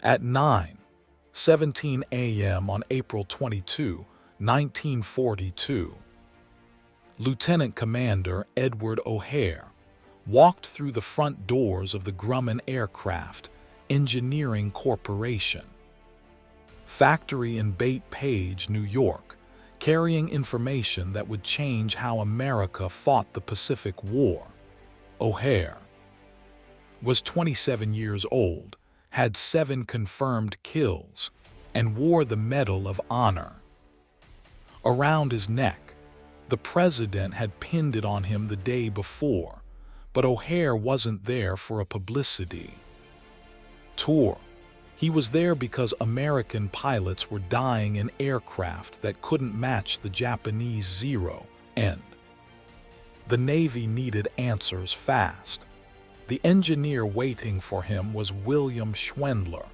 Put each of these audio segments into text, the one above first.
At 9:17 a.m. on April 22, 1942, Lieutenant Commander Edward O'Hare walked through the front doors of the Grumman Aircraft Engineering Corporation factory in Bethpage, New York, carrying information that would change how America fought the Pacific War. O'Hare was 27 years old, had 7 confirmed kills, and wore the Medal of Honor. Around his neck, the president had pinned it on him the day before, but O'Hare wasn't there for a publicity tour. He was there because American pilots were dying in aircraft that couldn't match the Japanese Zero, and the Navy needed answers fast. The engineer waiting for him was William Schwendler,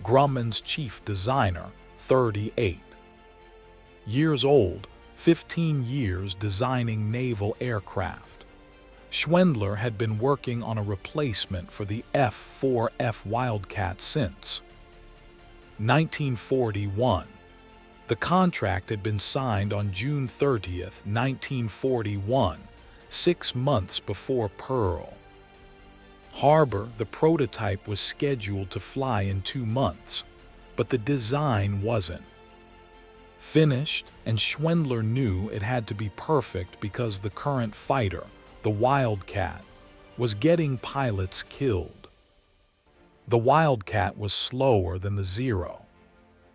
Grumman's chief designer, 38 years old, 15 years designing naval aircraft. Schwendler had been working on a replacement for the F6F Wildcat since 1941. The contract had been signed on June 30, 1941, 6 months before Pearl Harbor. The prototype was scheduled to fly in 2 months, but the design wasn't finished, and Schwendler knew it had to be perfect because the current fighter, the Wildcat, was getting pilots killed. The Wildcat was slower than the Zero,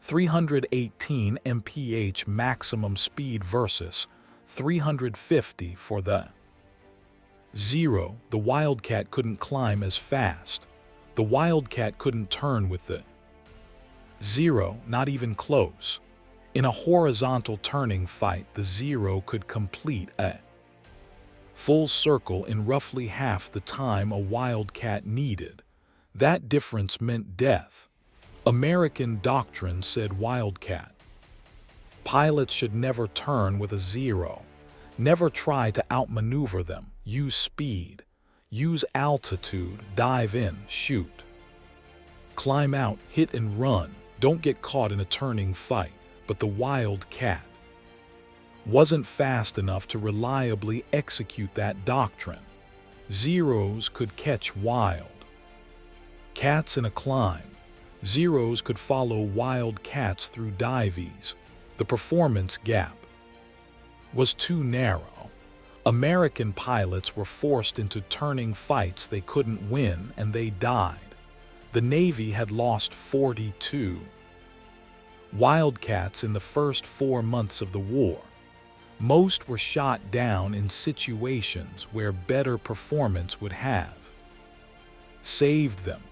318 mph maximum speed versus 350 for the Zero. The Wildcat couldn't climb as fast. The Wildcat couldn't turn with the Zero, not even close. In a horizontal turning fight, the Zero could complete a full circle in roughly half the time a Wildcat needed. That difference meant death. American doctrine said Wildcat pilots should never turn with a Zero. Never try to outmaneuver them. Use speed. Use altitude. Dive in. Shoot. Climb out. Hit and run. Don't get caught in a turning fight. But the Wildcat wasn't fast enough to reliably execute that doctrine. Zeros could catch wild cats in a climb. Zeros could follow Wildcats through dives. The performance gap was too narrow. American pilots were forced into turning fights they couldn't win, and they died. The Navy had lost 42 Wildcats in the first 4 months of the war. Most were shot down in situations where better performance would have saved them.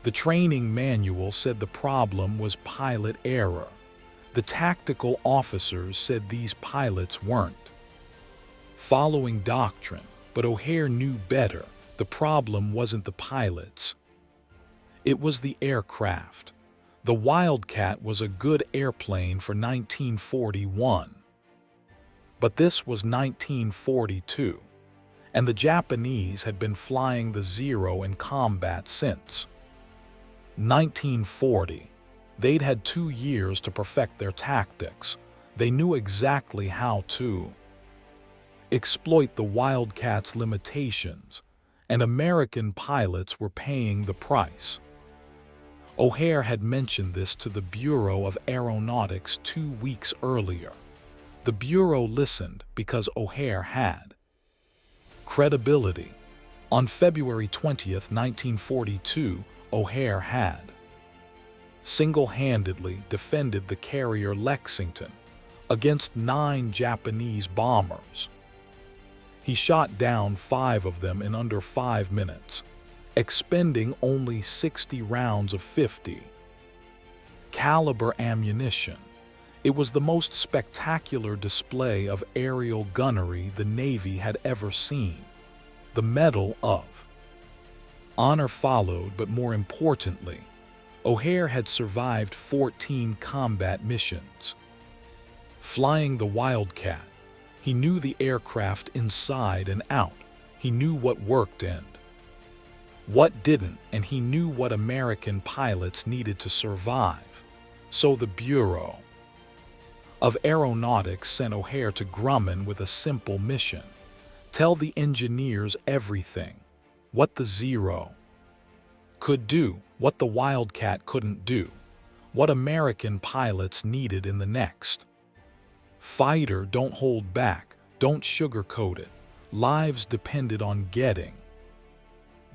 The training manual said the problem was pilot error. The tactical officers said these pilots weren't following doctrine, but O'Hare knew better. The problem wasn't the pilots. It was the aircraft. The Wildcat was a good airplane for 1941. But this was 1942, and the Japanese had been flying the Zero in combat since 1940. They'd had 2 years to perfect their tactics. They knew exactly how to exploit the Wildcat's limitations, and American pilots were paying the price. O'Hare had mentioned this to the Bureau of Aeronautics 2 weeks earlier. The Bureau listened because O'Hare had credibility. On February 20, 1942, O'Hare had single-handedly defended the carrier Lexington against 9 Japanese bombers. He shot down 5 of them in under 5 minutes, expending only 60 rounds of 50 caliber ammunition. It was the most spectacular display of aerial gunnery the Navy had ever seen. The Medal of Honor followed, but more importantly, O'Hare had survived 14 combat missions. Flying the Wildcat, he knew the aircraft inside and out. He knew what worked and What didn't, and he knew what American pilots needed to survive. So the Bureau of Aeronautics sent O'Hare to Grumman with a simple mission. Tell the engineers everything. What the Zero could do, what the Wildcat couldn't do, what American pilots needed in the next fighter. Don't hold back, don't sugarcoat it. Lives depended on getting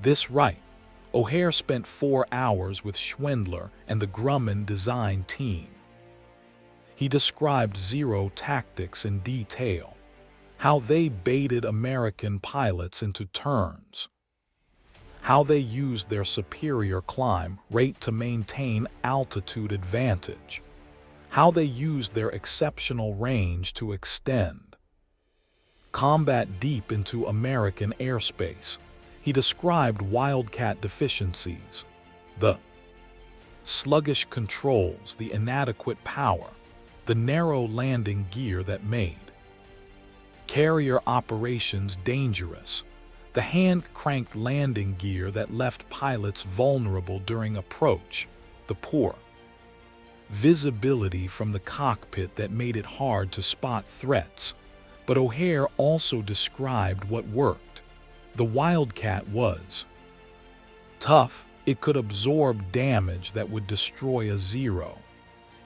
this right. O'Hare spent 4 hours with Schwindler and the Grumman design team. He described Zero tactics in detail, how they baited American pilots into turns, how they used their superior climb rate to maintain altitude advantage, how they used their exceptional range to extend combat deep into American airspace. He described Wildcat deficiencies, the sluggish controls, the inadequate power, the narrow landing gear that made carrier operations dangerous, the hand-cranked landing gear that left pilots vulnerable during approach, the poor visibility from the cockpit that made it hard to spot threats. But O'Hare also described what worked. The Wildcat was tough. It could absorb damage that would destroy a Zero.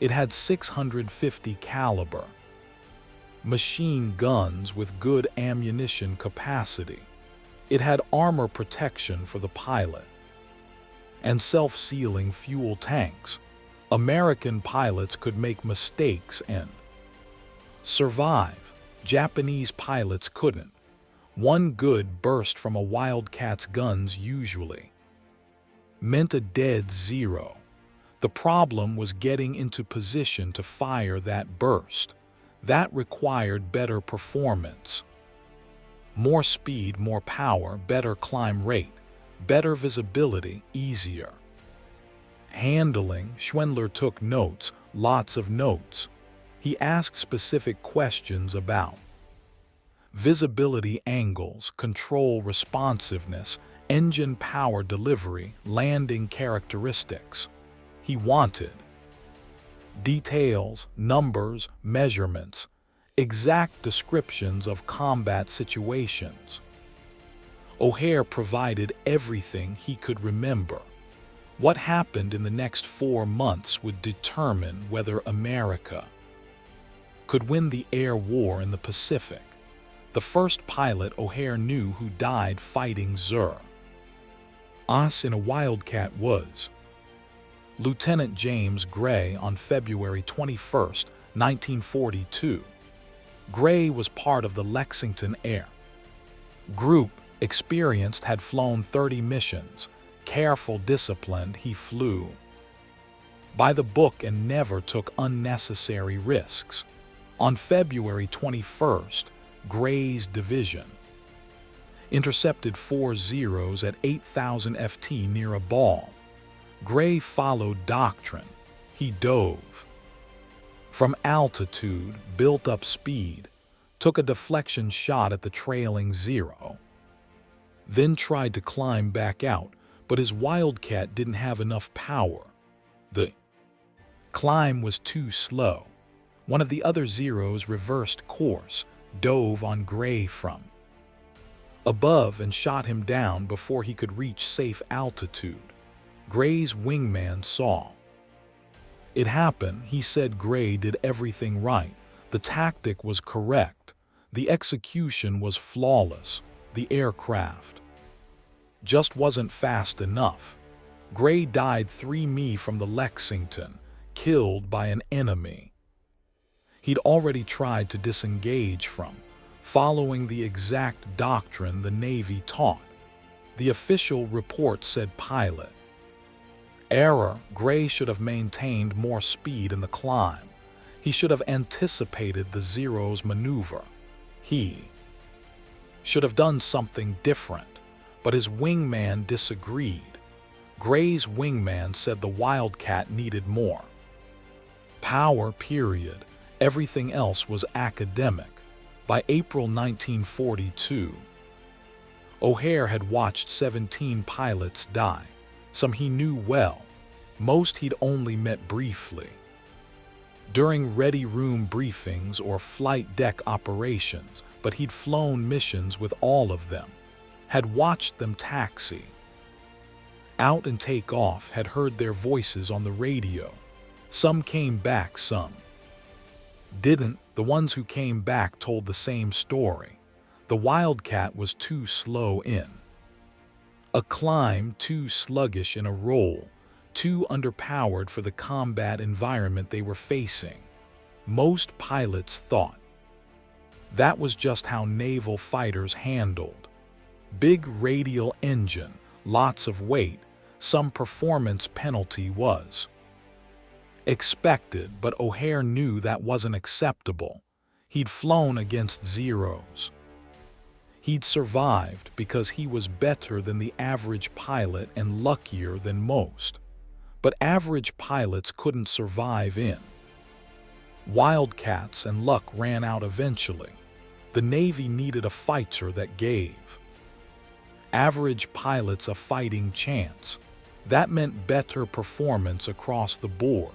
It had 650 caliber machine guns with good ammunition capacity. It had armor protection for the pilot and self-sealing fuel tanks. American pilots could make mistakes and survive. Japanese pilots couldn't. One good burst from a Wildcat's guns usually meant a dead Zero. The problem was getting into position to fire that burst. That required better performance. More speed, more power, better climb rate, better visibility, easier handling. Schwindler took notes, lots of notes. He asked specific questions about visibility angles, control responsiveness, engine power delivery, landing characteristics. He wanted details, numbers, measurements, exact descriptions of combat situations. O'Hare provided everything he could remember. What happened in the next 4 months would determine whether America could win the air war in the Pacific. The first pilot O'Hare knew who died fighting Zero in a Wildcat was Lieutenant James Gray on February 21, 1942. Gray was part of the Lexington Air Group, experienced, had flown 30 missions. Careful, disciplined, he flew by the book and never took unnecessary risks. On February 21st, Gray's division intercepted 4 Zeros at 8,000 FT near a ball. Gray followed doctrine. He dove from altitude, built up speed, took a deflection shot at the trailing Zero, then tried to climb back out, but his Wildcat didn't have enough power. The climb was too slow. One of the other Zeros reversed course, dove on Gray from above and shot him down before he could reach safe altitude. Gray's wingman saw it happen. He said Gray did everything right. The tactic was correct. The execution was flawless. The aircraft just wasn't fast enough. Gray died 3 mi from the Lexington, killed by an enemy he'd already tried to disengage from, following the exact doctrine the Navy taught. The official report said pilot error. Gray should have maintained more speed in the climb. He should have anticipated the Zero's maneuver. He should have done something different, but his wingman disagreed. Gray's wingman said the Wildcat needed more power, period. Everything else was academic. By April 1942, O'Hare had watched 17 pilots die. Some he knew well, most he'd only met briefly. During ready room briefings or flight deck operations, but he'd flown missions with all of them, had watched them taxi, out and take off, had heard their voices on the radio. Some came back, some didn't. The ones who came back told the same story. The Wildcat was too slow in a climb, too sluggish in a roll, too underpowered for the combat environment they were facing. Most pilots thought that was just how naval fighters handled. Big radial engine, lots of weight, some performance penalty was expected, but O'Hare knew that wasn't acceptable. He'd flown against Zeros. He'd survived because he was better than the average pilot and luckier than most. But average pilots couldn't survive in Wildcats, and luck ran out eventually. The Navy needed a fighter that gave average pilots a fighting chance. That meant better performance across the board.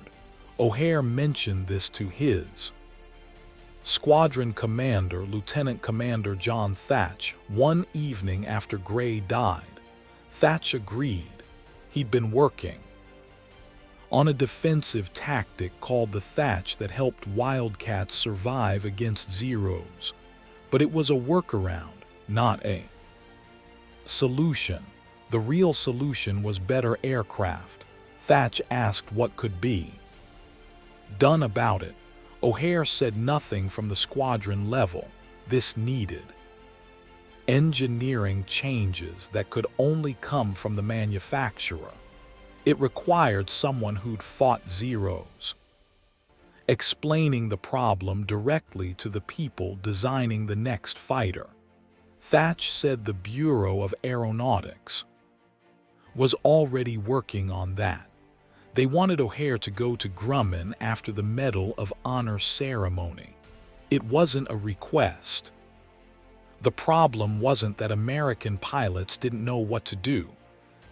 O'Hare mentioned this to his squadron commander, Lieutenant Commander John Thatch, one evening after Gray died. Thatch agreed. He'd been working on a defensive tactic called the Thatch that helped Wildcats survive against Zeros. But it was a workaround, not a solution. The real solution was better aircraft. Thatch asked what could be done about it. O'Hare said nothing from the squadron level. This needed engineering changes that could only come from the manufacturer. It required someone who'd fought Zeros, explaining the problem directly to the people designing the next fighter. Thatch said the Bureau of Aeronautics was already working on that. They wanted O'Hare to go to Grumman after the Medal of Honor ceremony. It wasn't a request. The problem wasn't that American pilots didn't know what to do.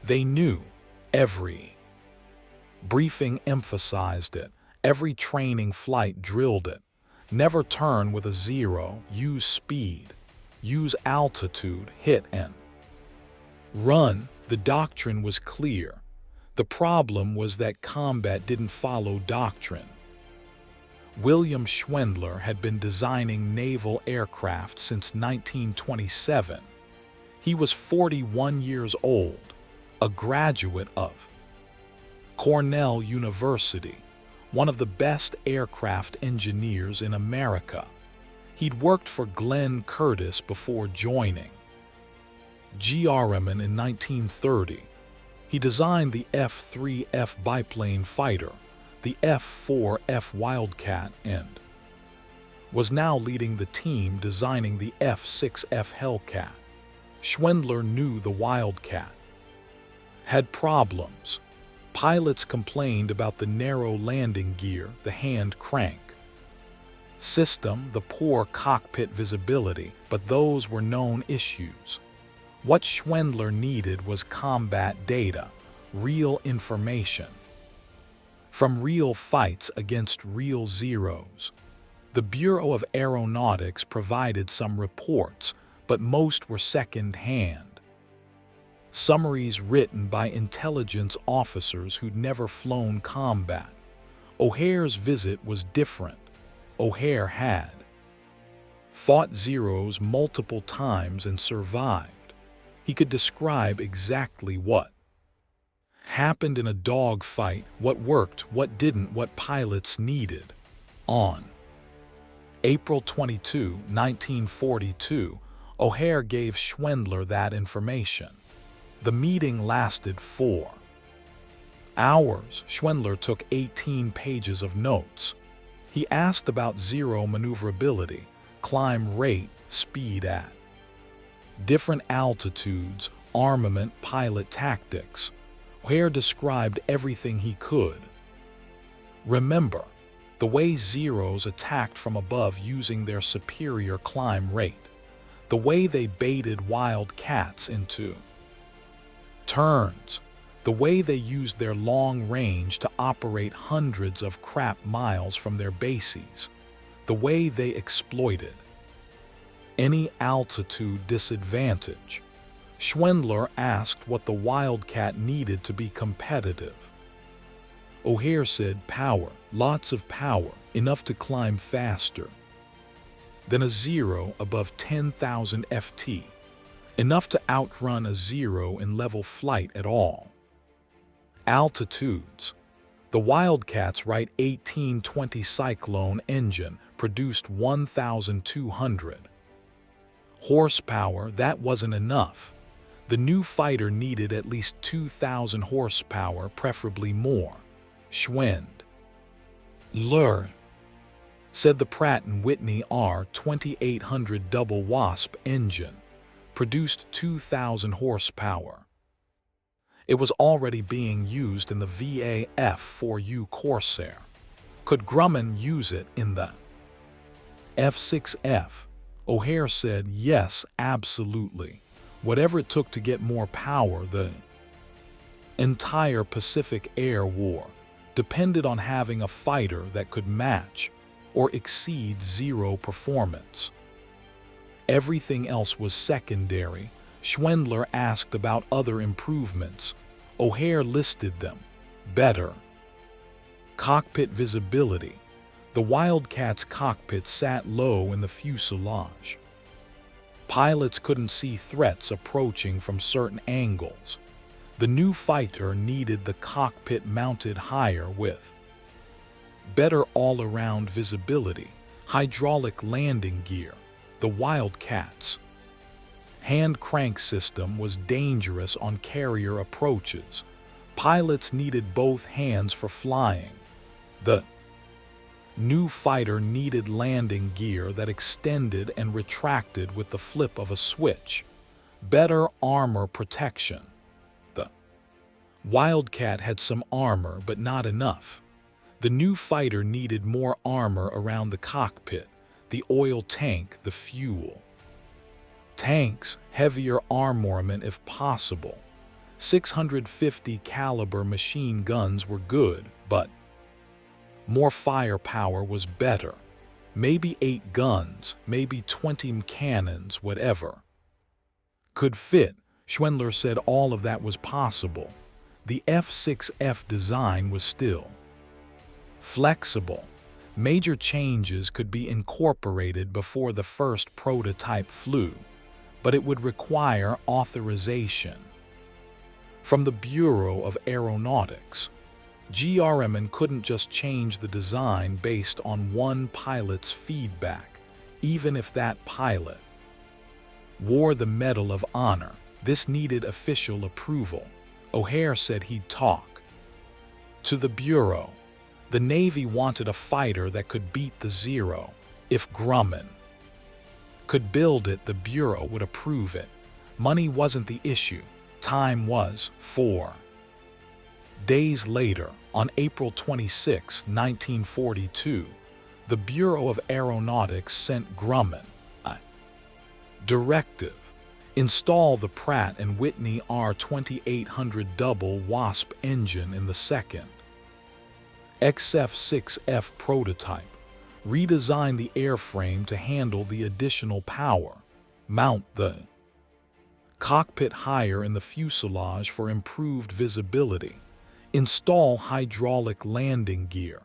They knew. Every briefing emphasized it. Every training flight drilled it. Never turn with a Zero, use speed, use altitude, hit and run. The doctrine was clear. The problem was that combat didn't follow doctrine. William Schwendler had been designing naval aircraft since 1927. He was 41 years old, a graduate of Cornell University, one of the best aircraft engineers in America. He'd worked for Glenn Curtiss before joining Grumman in 1930. He designed the F6F biplane fighter, the F4F Wildcat, and was now leading the team designing the F6F Hellcat. Schwendler knew the Wildcat had problems. Pilots complained about the narrow landing gear, the hand crank system, the poor cockpit visibility, but those were known issues. What Schwendler needed was combat data, real information from real fights against real Zeros. The Bureau of Aeronautics provided some reports, but most were second-hand summaries written by intelligence officers who'd never flown combat. O'Hare's visit was different. O'Hare had fought Zeros multiple times and survived. He could describe exactly what happened in a dogfight, what worked, what didn't, what pilots needed. On April 22, 1942, O'Hare gave Schwendler that information. The meeting lasted 4 hours. Schwendler took 18 pages of notes. He asked about Zero maneuverability, climb rate, speed at different altitudes, armament, pilot tactics. O'Hare described everything he could. Remember, the way Zeros attacked from above using their superior climb rate. the way they baited wild cats into turns, the way they used their long range to operate hundreds of crap miles from their bases, the way they exploited any altitude disadvantage. Schwendler asked what the Wildcat needed to be competitive. O'Hare said power, lots of power, enough to climb faster than a Zero above 10,000 FT, enough to outrun a Zero in level flight at all. Altitudes. The Wildcat's Wright 1820 Cyclone engine produced 1,200 horsepower. That wasn't enough. The new fighter needed at least 2,000 horsepower, preferably more. Schwendler said the Pratt & Whitney R2800 double Wasp engine produced 2,000 horsepower. It was already being used in the VA F4U Corsair. Could Grumman use it in the F6F? O'Hare said yes, absolutely. Whatever it took to get more power. The entire Pacific Air War depended on having a fighter that could match or exceed Zero performance. Everything else was secondary. Schwendler asked about other improvements. O'Hare listed them. Better cockpit visibility. The Wildcat's cockpit sat low in the fuselage. Pilots couldn't see threats approaching from certain angles. The new fighter needed the cockpit mounted higher with better all-around visibility, hydraulic landing gear. The Wildcat's hand crank system was dangerous on carrier approaches. Pilots needed both hands for flying. The new fighter needed landing gear that extended and retracted with the flip of a switch. Better armor protection. The Wildcat had some armor, but not enough. The new fighter needed more armor around the cockpit, the oil tank, the fuel tanks, heavier armament if possible. 650 caliber machine guns were good, but more firepower was better. Maybe 8 guns, maybe 20 cannons, whatever could fit. Schwendler said all of that was possible. The F6F design was still flexible. Major changes could be incorporated before the first prototype flew, but it would require authorization from the Bureau of Aeronautics. Grumman couldn't just change the design based on one pilot's feedback, even if that pilot wore the Medal of Honor. This needed official approval. O'Hare said he'd talk to the Bureau. The Navy wanted a fighter that could beat the Zero. If Grumman could build it, the Bureau would approve it. Money wasn't the issue. Time was. 4 days later, on April 26, 1942, the Bureau of Aeronautics sent Grumman a directive: install the Pratt & Whitney R2800 double Wasp engine in the second F6F prototype. Redesign the airframe to handle the additional power. Mount the cockpit higher in the fuselage for improved visibility. Install hydraulic landing gear.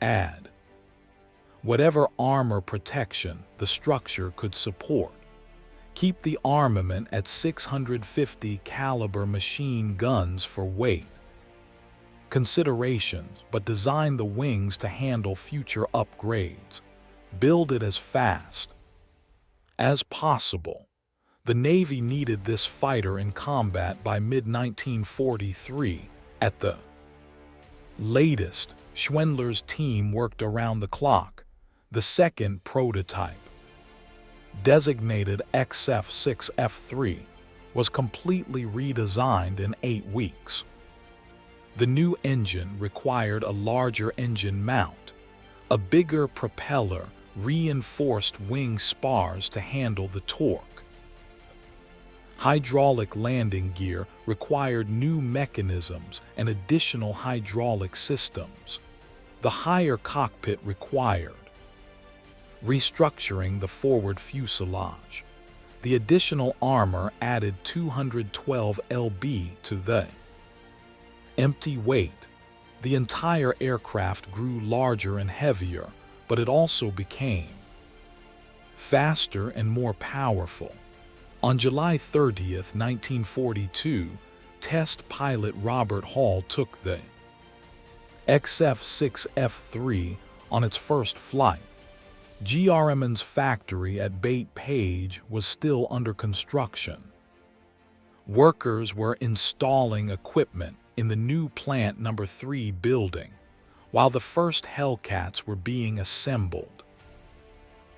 Add whatever armor protection the structure could support. Keep the armament at 650 caliber machine guns for weight considerations, but design the wings to handle future upgrades. Build it as fast as possible. The Navy needed this fighter in combat by mid-1943. At the latest, Schwendler's team worked around the clock. The second prototype, designated F6F, was completely redesigned in 8 weeks. The new engine required a larger engine mount, a bigger propeller, reinforced wing spars to handle the torque. Hydraulic landing gear required new mechanisms and additional hydraulic systems. The higher cockpit required restructuring the forward fuselage. The additional armor added 212 lb to the empty weight. The entire aircraft grew larger and heavier, but it also became faster and more powerful. On July 30, 1942, test pilot Robert Hall took the F6F on its first flight. Grumman's factory at Bait Page was still under construction. Workers were installing equipment in the new Plant No. 3 building, while the first Hellcats were being assembled.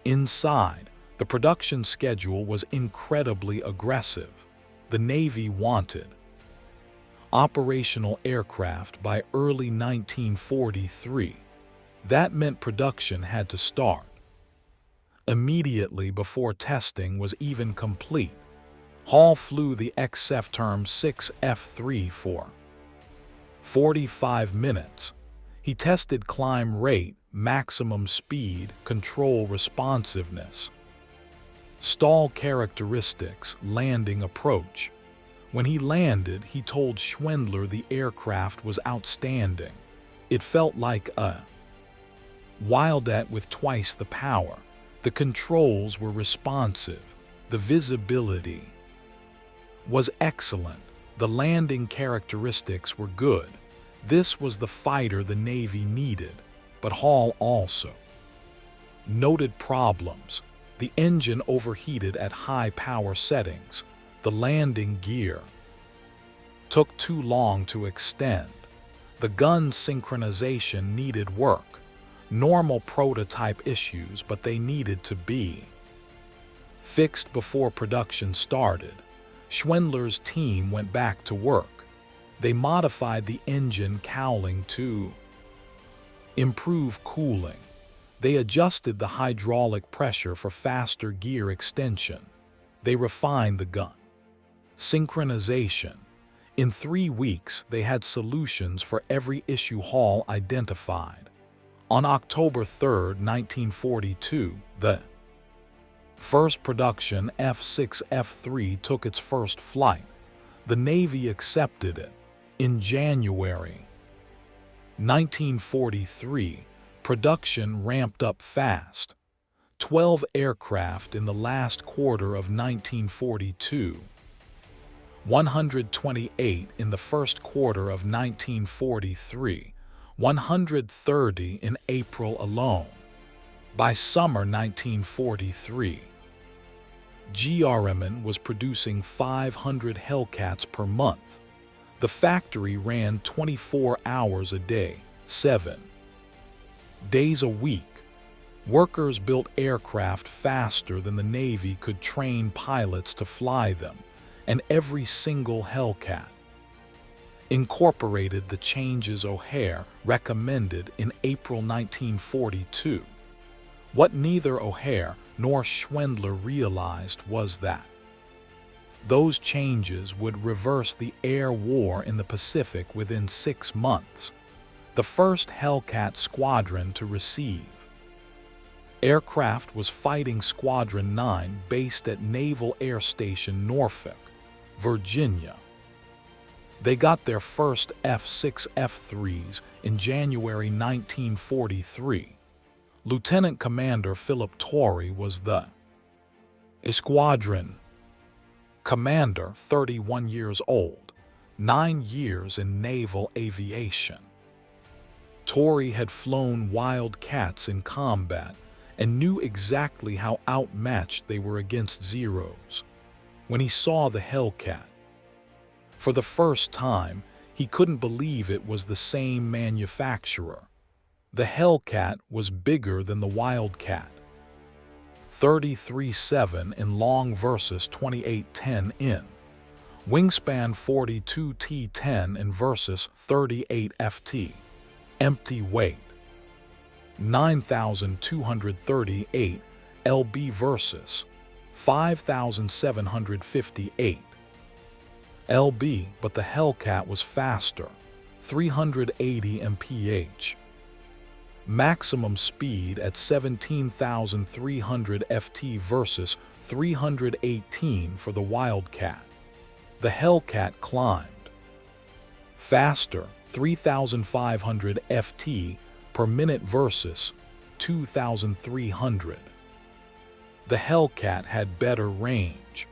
Inside, the production schedule was incredibly aggressive. The Navy wanted operational aircraft by early 1943. That meant production had to start immediately before testing was even complete. Hall flew the F6F for 45 minutes. He tested climb rate, maximum speed, control responsiveness, stall characteristics, landing approach. When he landed, he told Schwindler the aircraft was outstanding. It felt like a Wildcat with twice the power. The controls were responsive. The visibility was excellent. The landing characteristics were good. This was the fighter the Navy needed, but Hall also noted problems. The engine overheated at high power settings. The landing gear took too long to extend. The gun synchronization needed work. Normal prototype issues, but they needed to be fixed before production started. Schwindler's team went back to work. They modified the engine cowling to improve cooling. They adjusted the hydraulic pressure for faster gear extension. They refined the gun synchronization. In 3 weeks, they had solutions for every issue Hall identified. On October 3, 1942, the first production F6F took its first flight. The Navy accepted it. In January 1943, production ramped up fast. 12 aircraft in the last quarter of 1942, 128 in the first quarter of 1943, 130 in April alone. By summer 1943, Grumman was producing 500 Hellcats per month. The factory ran 24 hours a day, 7 days a week. Workers built aircraft faster than the Navy could train pilots to fly them, and every single Hellcat incorporated the changes O'Hare recommended in April 1942. What neither O'Hare nor Schwindler realized was that those changes would reverse the air war in the Pacific within 6 months. The first Hellcat squadron to receive aircraft was Fighting Squadron 9, based at Naval Air Station Norfolk, Virginia. They got their first F6F in January 1943. Lieutenant Commander Philip Torrey was the squadron commander, 31 years old, 9 years in naval aviation. Torrey had flown Wildcats in combat and knew exactly how outmatched they were against Zeros. When he saw the Hellcat for the first time, he couldn't believe it was the same manufacturer. The Hellcat was bigger than the Wildcat, 33.7 in long versus 28.10 in wingspan, 42 T10 in versus 38 FT. Empty weight, 9,238 lb versus 5,758. lb, but the Hellcat was faster, 380 mph. Maximum speed at 17,300 ft versus 318 for the Wildcat. The Hellcat climbed faster, 3,500 ft per minute versus 2,300. The Hellcat had better range,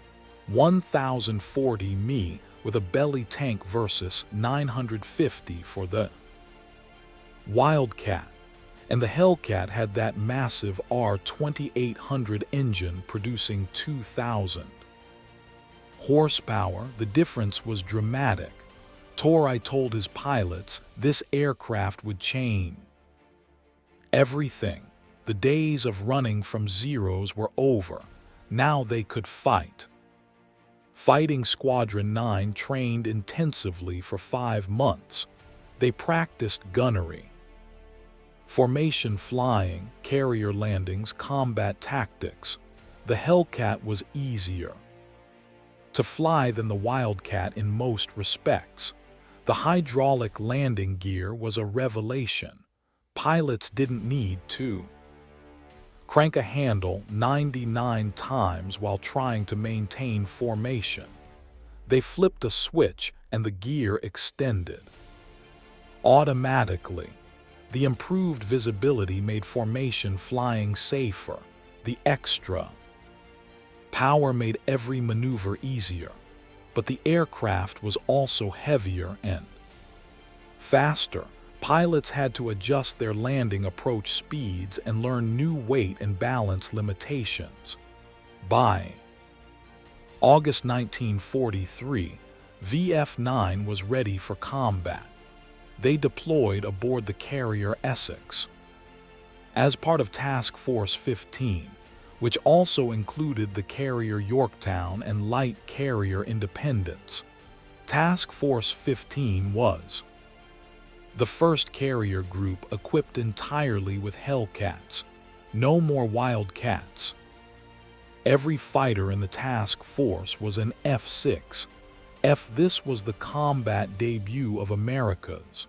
1,040 mi with a belly tank versus 950 for the Wildcat, and the Hellcat had that massive R2800 engine producing 2,000 horsepower. The difference was dramatic. Torii told his pilots this aircraft would change everything. The days of running from Zeros were over. Now they could fight. Fighting Squadron 9 trained intensively for 5 months. They practiced gunnery, formation flying, carrier landings, combat tactics. The Hellcat was easier to fly than the Wildcat in most respects. The hydraulic landing gear was a revelation. Pilots didn't need to crank a handle 99 times while trying to maintain formation. They flipped a switch and the gear extended automatically. The improved visibility made formation flying safer. The extra power made every maneuver easier. But the aircraft was also heavier and faster. Pilots had to adjust their landing approach speeds and learn new weight and balance limitations. By August 1943, VF-9 was ready for combat. They deployed aboard the carrier Essex as part of Task Force 15, which also included the carrier Yorktown and light carrier Independence. Task Force 15 was the first carrier group equipped entirely with Hellcats. No more Wildcats. Every fighter in the task force was an F6F. This was the combat debut of America's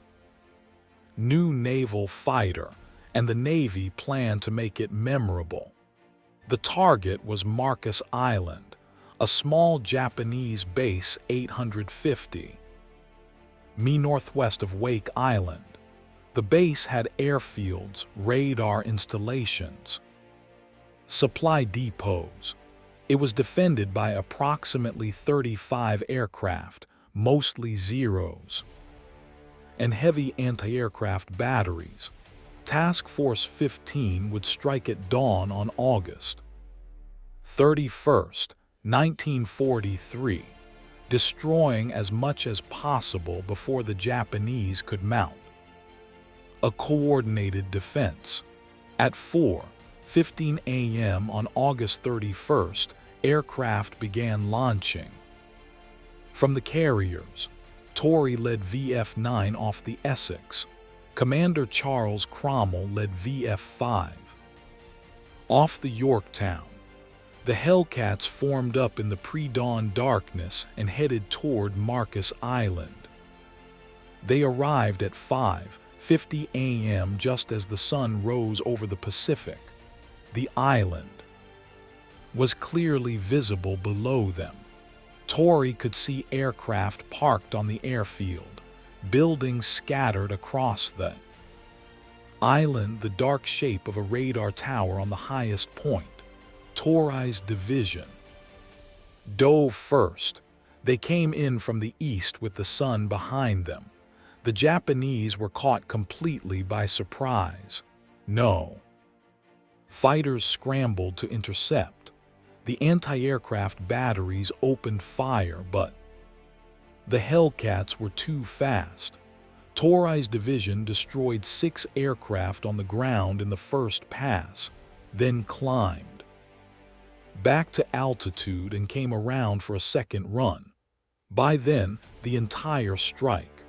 new naval fighter, and the Navy planned to make it memorable. The target was Marcus Island, a small Japanese base 850 mi northwest of Wake Island. The base had airfields, radar installations, supply depots. It was defended by approximately 35 aircraft, mostly Zeros, and heavy anti-aircraft batteries. Task Force 15 would strike at dawn on August 31st, 1943, destroying as much as possible before the Japanese could mount a coordinated defense. At 4:15 a.m. on August 31st, aircraft began launching from the carriers. Torii led VF-9 off the Essex. Commander Charles Cromwell led VF-5 off the Yorktown. The Hellcats formed up in the pre-dawn darkness and headed toward Marcus Island. They arrived at 5:50 a.m. just as the sun rose over the Pacific. The island was clearly visible below them. Torii could see aircraft parked on the airfield, buildings scattered across the island, the dark shape of a radar tower on the highest point. Torii's division dove first. They came in from the east with the sun behind them. The Japanese were caught completely by surprise. No fighters scrambled to intercept. The anti-aircraft batteries opened fire, but the Hellcats were too fast. Torii's division destroyed 6 aircraft on the ground in the first pass, then climbed back to altitude and came around for a second run. By then, the entire strike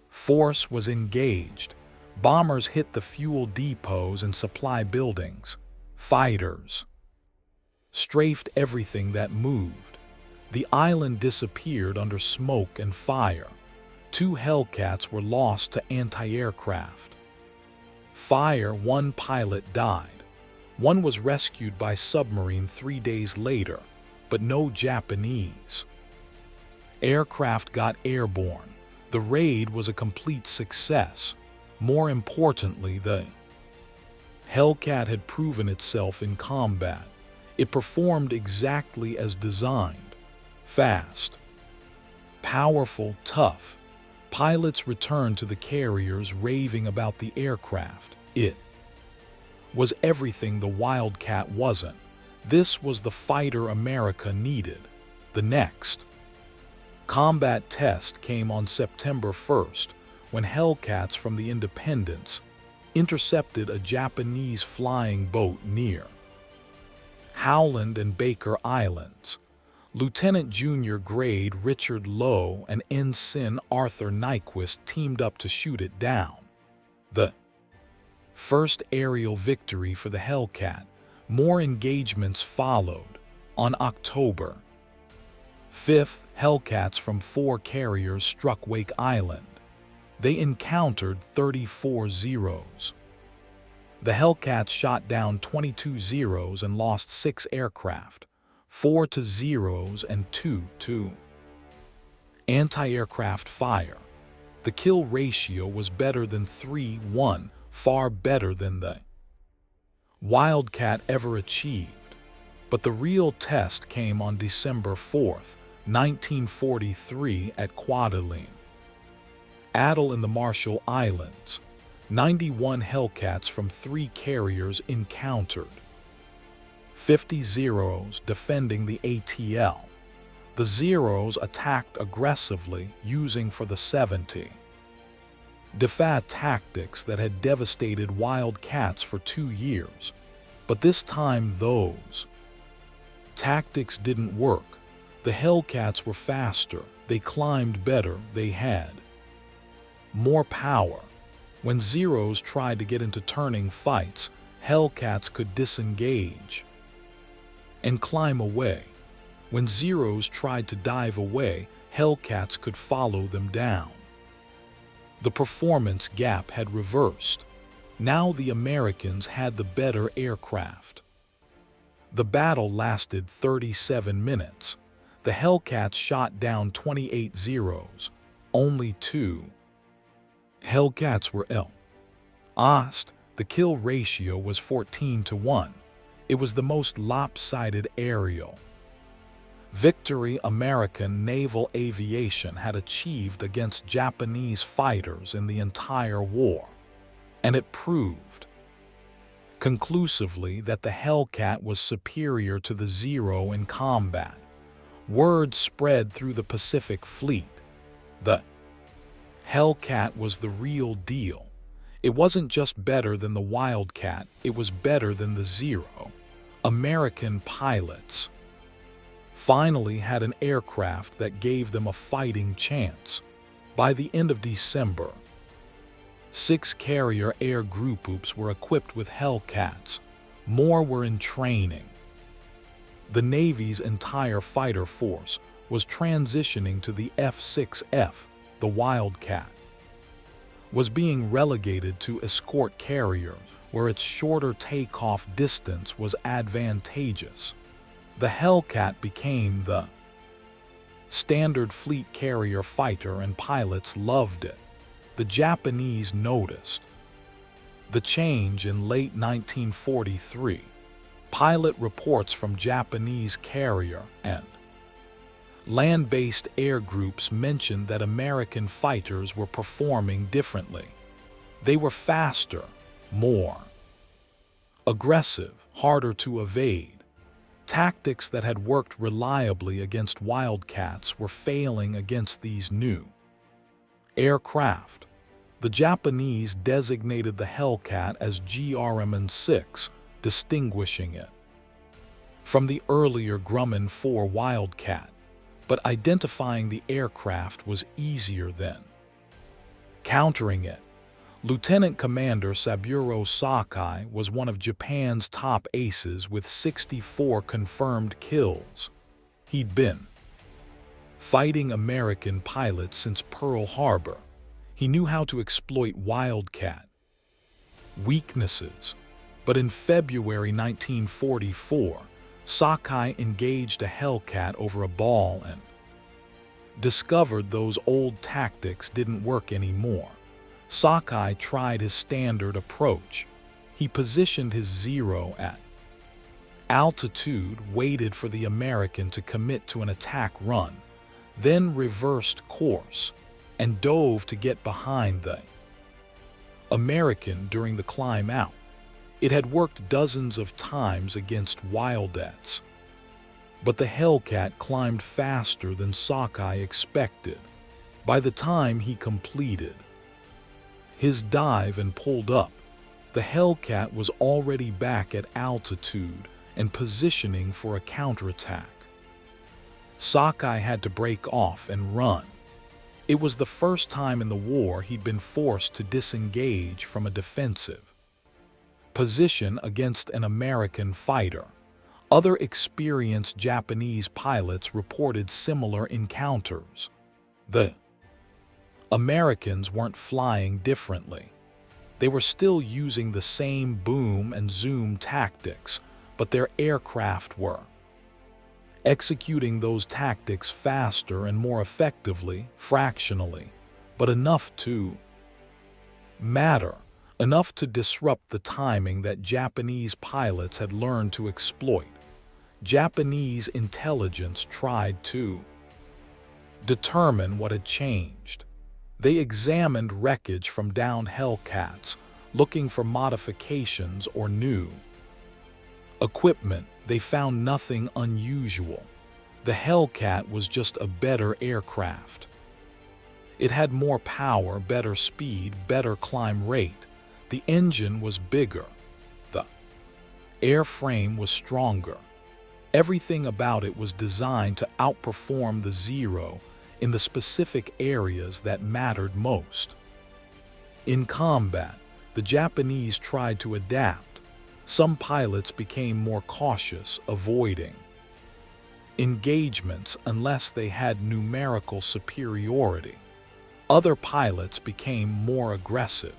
force was engaged. Bombers hit the fuel depots and supply buildings. Fighters strafed everything that moved. The island disappeared under smoke and fire. 2 Hellcats were lost to anti-aircraft fire. 1 pilot died. 1 was rescued by submarine 3 days later, but no Japanese aircraft got airborne. The raid was a complete success. More importantly, the Hellcat had proven itself in combat. It performed exactly as designed. Fast, powerful, tough. Pilots returned to the carriers raving about the aircraft. It was everything the Wildcat wasn't. This was the fighter America needed. The next combat test came on September 1st, when Hellcats from the Independence intercepted a Japanese flying boat near Howland and Baker Islands. Lieutenant Junior Grade Richard Lowe and Ensign Arthur Nyquist teamed up to shoot it down. The first aerial victory for the Hellcat. More engagements followed. On October 5th, Hellcats from 4 carriers struck Wake Island. They encountered 34 Zeros. The Hellcats shot down 22 Zeros and lost 6 aircraft, 4 to Zeros and 2 to anti-aircraft fire. The kill ratio was better than 3-1, far better than the Wildcat ever achieved. But the real test came on December 4th, 1943 at Guadalupe Atoll in the Marshall Islands. 91 Hellcats from 3 carriers encountered 50 Zeros defending the ATL. The Zeros attacked aggressively, using for the 70 defense tactics that had devastated Wildcats for 2 years. But this time those tactics didn't work. The Hellcats were faster, they climbed better, they had more power. When Zeros tried to get into turning fights, Hellcats could disengage and climb away. When Zeros tried to dive away, Hellcats could follow them down. The performance gap had reversed. Now the Americans had the better aircraft. The battle lasted 37 minutes. The Hellcats shot down 28 Zeros. Only 2 Hellcats were lost. The kill ratio was 14-1. It was the most lopsided aerial victory American naval aviation had achieved against Japanese fighters in the entire war, and it proved conclusively that the Hellcat was superior to the Zero in combat. Word spread through the Pacific Fleet. The Hellcat was the real deal. It wasn't just better than the Wildcat, it was better than the Zero. American pilots finally had an aircraft that gave them a fighting chance. By the end of December, 6 carrier air groups were equipped with Hellcats. More were in training. The Navy's entire fighter force was transitioning to the F6F. The Wildcat was being relegated to escort carrier, where its shorter takeoff distance was advantageous. The Hellcat became the standard fleet carrier fighter, and pilots loved it. The Japanese noticed the change in late 1943. Pilot reports from Japanese carrier and land-based air groups mentioned that American fighters were performing differently. They were faster, more aggressive, harder to evade. Tactics that had worked reliably against Wildcats were failing against these new aircraft. The Japanese designated the Hellcat as Grumman-6, distinguishing it from the earlier Grumman 4 Wildcat. But identifying the aircraft was easier than countering it. Lieutenant Commander Saburo Sakai was one of Japan's top aces with 64 confirmed kills. He'd been Fighting American pilots since Pearl Harbor, he knew how to exploit wildcat weaknesses. But in February 1944, Sakai engaged a Hellcat over a ball and discovered those old tactics didn't work anymore. Sakai tried his standard approach. He positioned his Zero at altitude, waited for the American to commit to an attack run, then reversed course and dove to get behind the American during the climb out. It had worked dozens of times against Wildcats, but the Hellcat climbed faster than Sakai expected. By the time he completed his dive and pulled up, the Hellcat was already back at altitude and positioning for a counterattack. Sakai had to break off and run. It was the first time in the war he'd been forced to disengage from a defensive position against an American fighter. Other experienced Japanese pilots reported similar encounters. The Americans weren't flying differently. They were still using the same boom and zoom tactics, but their aircraft were executing those tactics faster and more effectively, fractionally, but enough to matter, enough to disrupt the timing that Japanese pilots had learned to exploit. Japanese intelligence tried to determine what had changed. They examined wreckage from downed Hellcats, looking for modifications or new equipment. They found nothing unusual. The Hellcat was just a better aircraft. It had more power, better speed, better climb rate. The engine was bigger. The airframe was stronger. Everything about it was designed to outperform the Zero in the specific areas that mattered most. In combat, the Japanese tried to adapt. Some pilots became more cautious, avoiding engagements unless they had numerical superiority. Other pilots became more aggressive,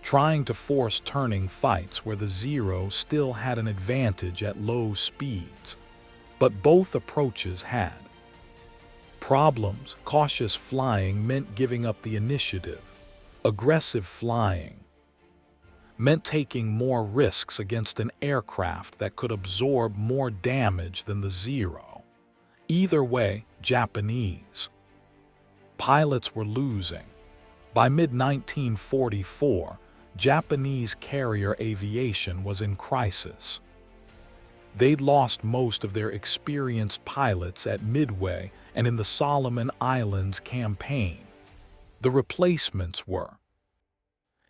trying to force turning fights where the Zero still had an advantage at low speeds. But both approaches had problems. Cautious flying meant giving up the initiative. Aggressive flying meant taking more risks against an aircraft that could absorb more damage than the Zero. Either way, Japanese pilots were losing. By mid-1944, Japanese carrier aviation was in crisis. They'd lost most of their experienced pilots at Midway and in the Solomon Islands campaign. The replacements were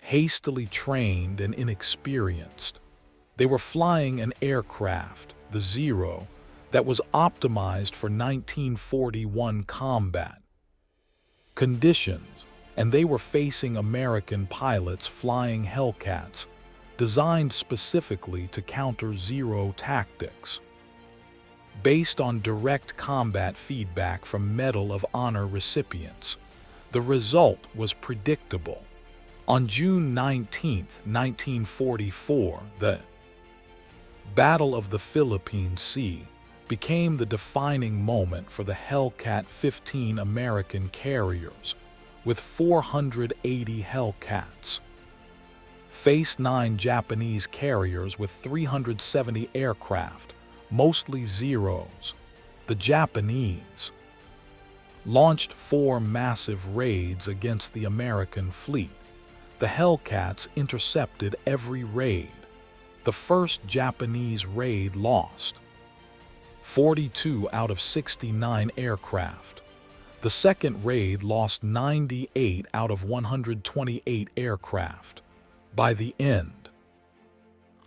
hastily trained and inexperienced. They were flying an aircraft, the Zero, that was optimized for 1941 combat conditions, and they were facing American pilots flying Hellcats designed specifically to counter Zero tactics. Based on direct combat feedback from Medal of Honor recipients, the result was predictable. On June 19, 1944, the Battle of the Philippine Sea became the defining moment for the Hellcat 15 American carriers, with 480 Hellcats. Faced 9 Japanese carriers with 370 aircraft, mostly Zeros. The Japanese launched 4 massive raids against the American fleet. The Hellcats intercepted every raid. The first Japanese raid lost 42 out of 69 aircraft. The second raid lost 98 out of 128 aircraft. By the end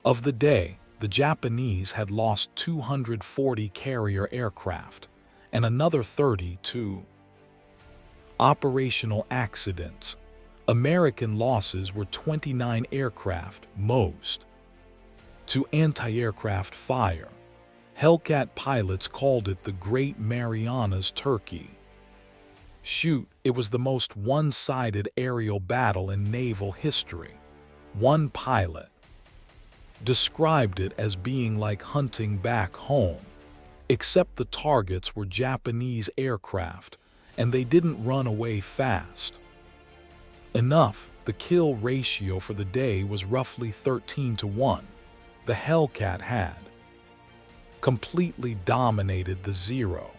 of the day, the Japanese had lost 240 carrier aircraft and another 30 to operational accidents. American losses were 29 aircraft, most to anti-aircraft fire. Hellcat pilots called it the Great Marianas Turkey Shoot. It was the most one-sided aerial battle in naval history. One pilot described it as being like hunting back home, except the targets were Japanese aircraft, and they didn't run away fast enough. The kill ratio for the day was roughly 13-1. The Hellcat had completely dominated the Zero.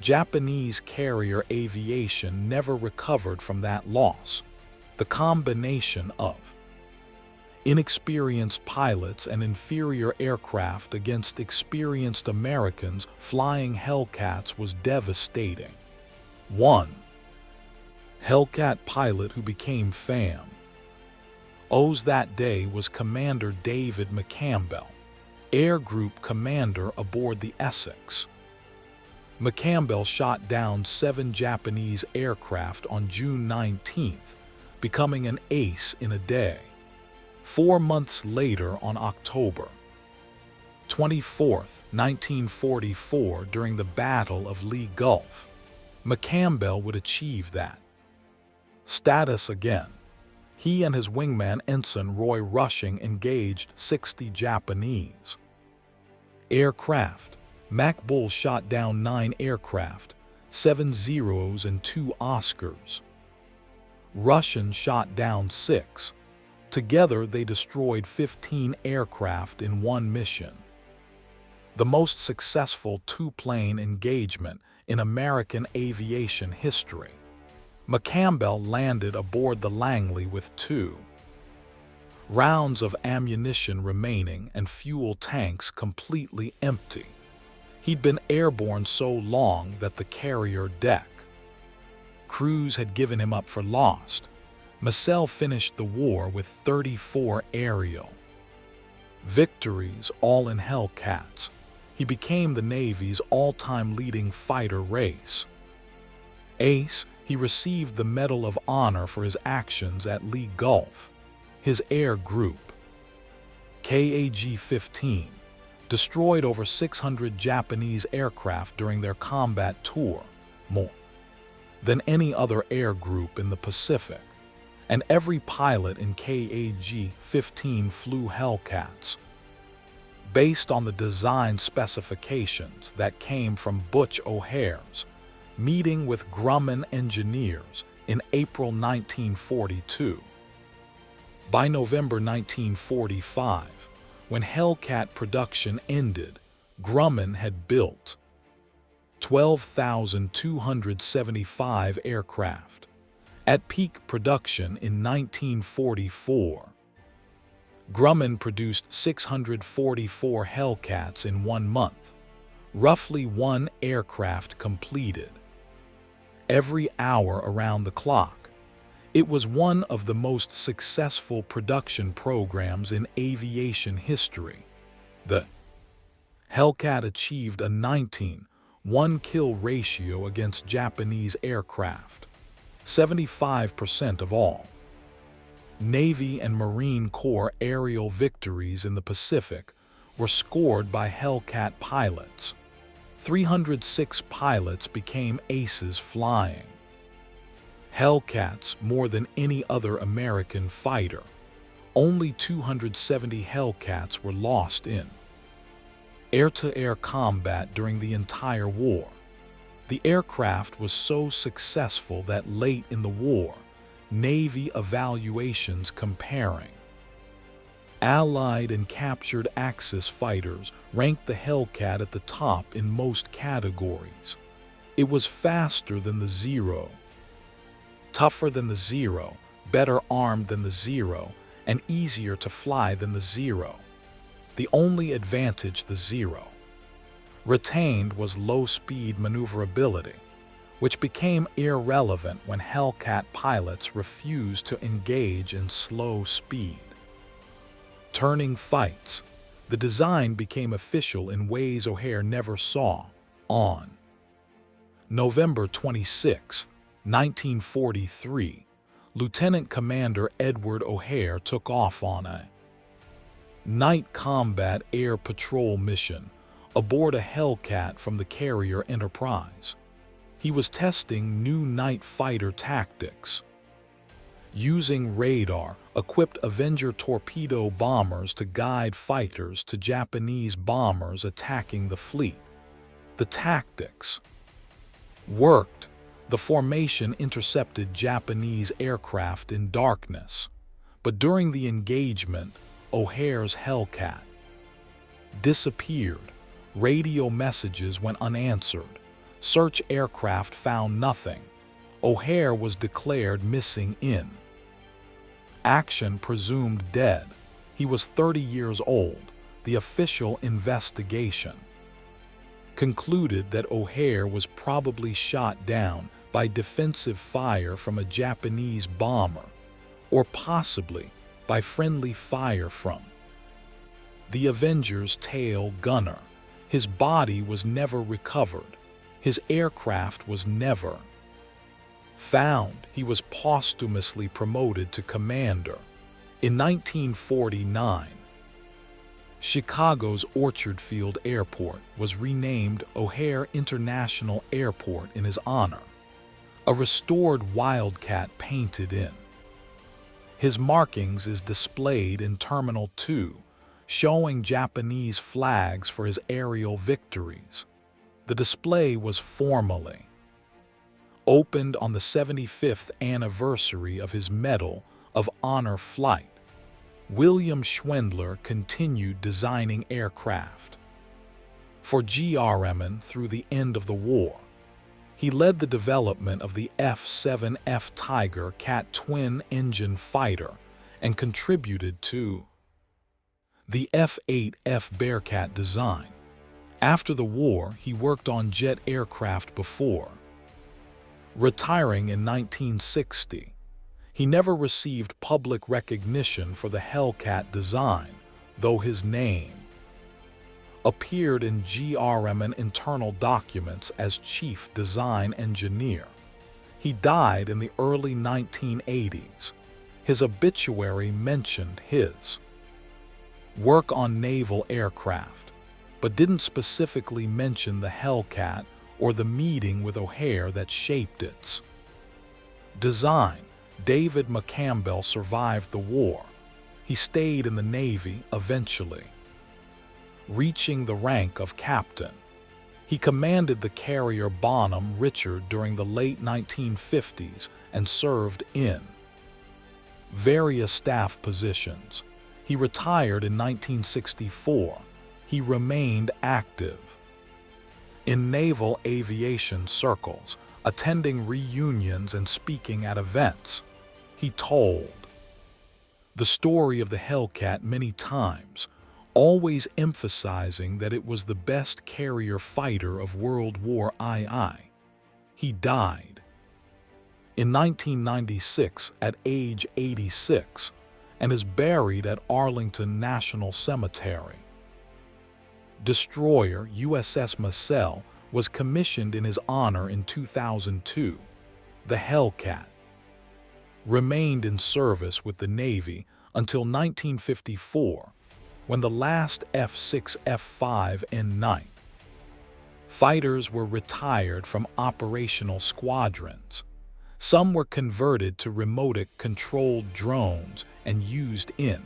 Japanese carrier aviation never recovered from that loss. The combination of inexperienced pilots and inferior aircraft against experienced Americans flying Hellcats was devastating. One Hellcat pilot who became famous that day was Commander David McCampbell, Air Group Commander aboard the Essex. McCampbell shot down 7 Japanese aircraft on June 19th, becoming an ace in a day. 4 months later, on October 24th, 1944, during the Battle of Lee Gulf, McCampbell would achieve that status again. He and his wingman Ensign Roy Rushing engaged 60 Japanese aircraft. McBull shot down 9 aircraft, 7 Zeros and 2 Oscars. Russian shot down 6. Together they destroyed 15 aircraft in one mission. The most successful 2-plane engagement in American aviation history. McCampbell landed aboard the Langley with 2 rounds of ammunition remaining and fuel tanks completely empty. He'd been airborne so long that the carrier deck crews had given him up for lost. Massell finished the war with 34 aerial victories, all in Hellcats. He became the Navy's all-time leading fighter race ace. He received the Medal of Honor for his actions at Lee Gulf. His air group, KAG-15, destroyed over 600 Japanese aircraft during their combat tour, more than any other air group in the Pacific. And every pilot in KAG-15 flew Hellcats, based on the design specifications that came from Butch O'Hare's meeting with Grumman engineers in April 1942. By November 1945, when Hellcat production ended, Grumman had built 12,275 aircraft. At peak production in 1944, Grumman produced 644 Hellcats in 1 month, roughly 1 aircraft completed every hour around the clock. It was one of the most successful production programs in aviation history. The Hellcat achieved a 19-1 kill ratio against Japanese aircraft. 75% of all Navy and Marine Corps aerial victories in the Pacific were scored by Hellcat pilots. 306 pilots became aces flying Hellcats more than any other American fighter. Only 270 Hellcats were lost in air-to-air combat during the entire war. The aircraft was so successful that late in the war, Navy evaluations comparing Allied and captured Axis fighters ranked the Hellcat at the top in most categories. It was faster than the Zero, tougher than the Zero, better armed than the Zero, and easier to fly than the Zero. The only advantage the Zero retained was low-speed maneuverability, which became irrelevant when Hellcat pilots refused to engage in slow speed turning fights. The design became official in ways O'Hare never saw. On November 26, 1943, Lieutenant Commander Edward O'Hare took off on a night combat air patrol mission aboard a Hellcat from the carrier Enterprise. He was testing new night fighter tactics. Using radar-equipped Avenger torpedo bombers to guide fighters to Japanese bombers attacking the fleet. The tactics worked. The formation intercepted Japanese aircraft in darkness, but during the engagement, O'Hare's Hellcat disappeared. Radio messages went unanswered. Search aircraft found nothing. O'Hare was declared missing in action, presumed dead. He was 30 years old. The official investigation concluded that O'Hare was probably shot down by defensive fire from a Japanese bomber, or possibly by friendly fire from the Avenger's tail gunner. His body was never recovered. His aircraft was never found. He was posthumously promoted to commander. In 1949, Chicago's Orchard Field Airport was renamed O'Hare International Airport in his honor. A restored Wildcat painted in his markings is displayed in Terminal 2, showing Japanese flags for his aerial victories. The display was formally opened on the 75th anniversary of his Medal of Honor flight. William Schwendler continued designing aircraft for Grumman through the end of the war. He led the development of the F6F Tiger Cat twin-engine fighter and contributed to the F6F Bearcat design. After the war, he worked on jet aircraft before retiring in 1960. He never received public recognition for the Hellcat design, though his name appeared in Grumman internal documents as chief design engineer. He died in the early 1980s. His obituary mentioned his work on naval aircraft, but didn't specifically mention the Hellcat or the meeting with O'Hare that shaped its design. David McCampbell survived the war. He stayed in the Navy, eventually reaching the rank of captain. He commanded the carrier Bonham Richard during the late 1950s and served in various staff positions. He retired in 1964. He remained active in naval aviation circles, attending reunions and speaking at events. He told the story of the Hellcat many times, always emphasizing that it was the best carrier fighter of World War II. He died in 1996 at age 86 and is buried at Arlington National Cemetery. Destroyer USS Marcel was commissioned in his honor in 2002. The Hellcat remained in service with the Navy until 1954, when the last F6F-5N9 fighters were retired from operational squadrons. Some were converted to remote-controlled drones and used in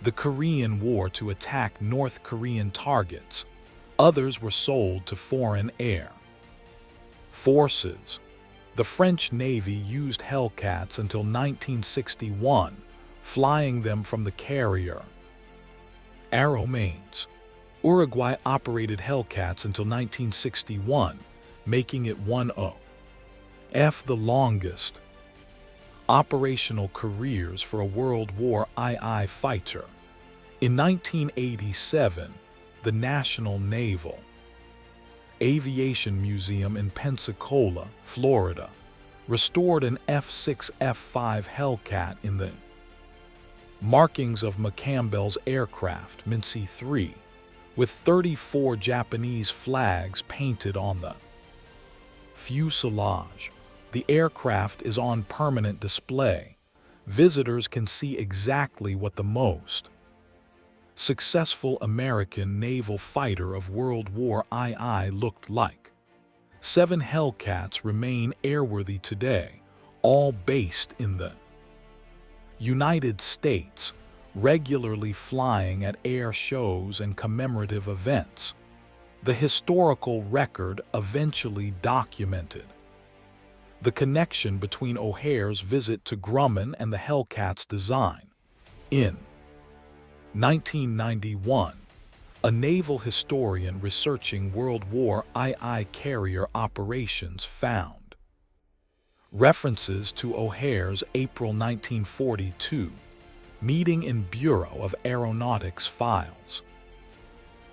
the Korean War to attack North Korean targets. Others were sold to foreign air forces. The French Navy used Hellcats until 1961, flying them from the carrier Aeromanes. Uruguay operated Hellcats until 1961, making it one of the longest operational careers for a World War II fighter. In 1987, the National Naval Aviation Museum in Pensacola, Florida, restored an F6F-5 Hellcat in the markings of McCampbell's aircraft, Mitsubishi 3, with 34 Japanese flags painted on the fuselage. The aircraft is on permanent display. Visitors can see exactly what the most successful American naval fighter of World War II looked like. 7 Hellcats remain airworthy today, all based in the United States, regularly flying at air shows and commemorative events. The historical record eventually documented the connection between O'Hare's visit to Grumman and the Hellcat's design. In 1991, a naval historian researching World War II carrier operations found references to O'Hare's April 1942 meeting in Bureau of Aeronautics files.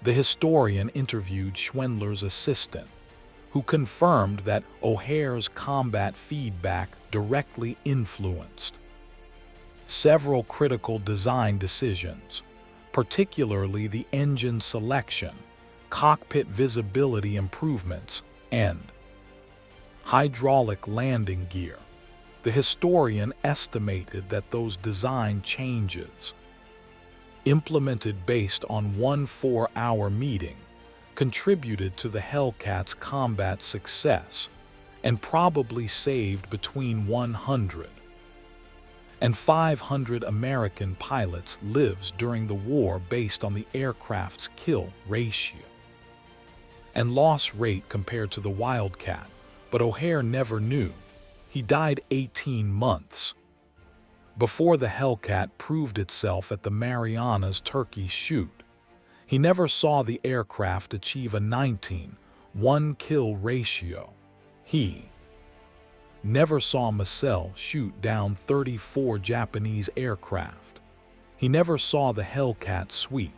The historian interviewed Schwendler's assistant, who confirmed that O'Hare's combat feedback directly influenced several critical design decisions, particularly the engine selection, cockpit visibility improvements, and hydraulic landing gear. The historian estimated that those design changes, implemented based on one 4-hour meeting, contributed to the Hellcat's combat success and probably saved between 100 and 500 American pilots' lives during the war based on the aircraft's kill ratio and loss rate compared to the Wildcat, but O'Hare never knew. He died 18 months before the Hellcat proved itself at the Marianas Turkey Shoot. He never saw the aircraft achieve a 19:1 kill ratio. He never saw Missiles shoot down 34 Japanese aircraft. He never saw the Hellcat sweep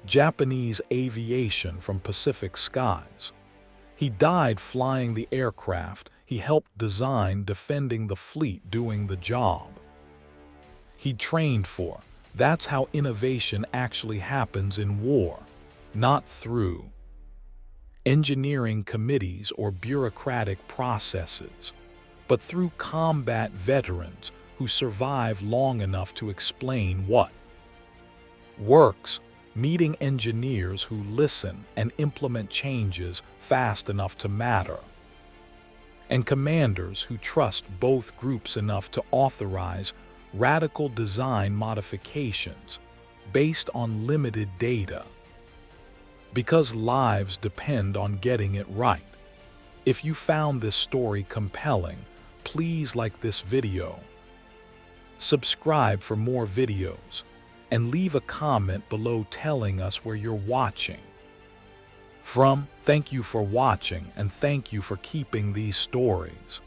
Japanese aviation from Pacific skies. He died flying the aircraft he helped design, defending the fleet, doing the job he trained for. That's how innovation actually happens in war, not through engineering committees or bureaucratic processes, but through combat veterans who survive long enough to explain what works, meeting engineers who listen and implement changes fast enough to matter, and commanders who trust both groups enough to authorize radical design modifications based on limited data. Because lives depend on getting it right. If you found this story compelling, please like this video, subscribe for more videos, and leave a comment below telling us where you're watching from. Thank you for watching, and thank you for keeping these stories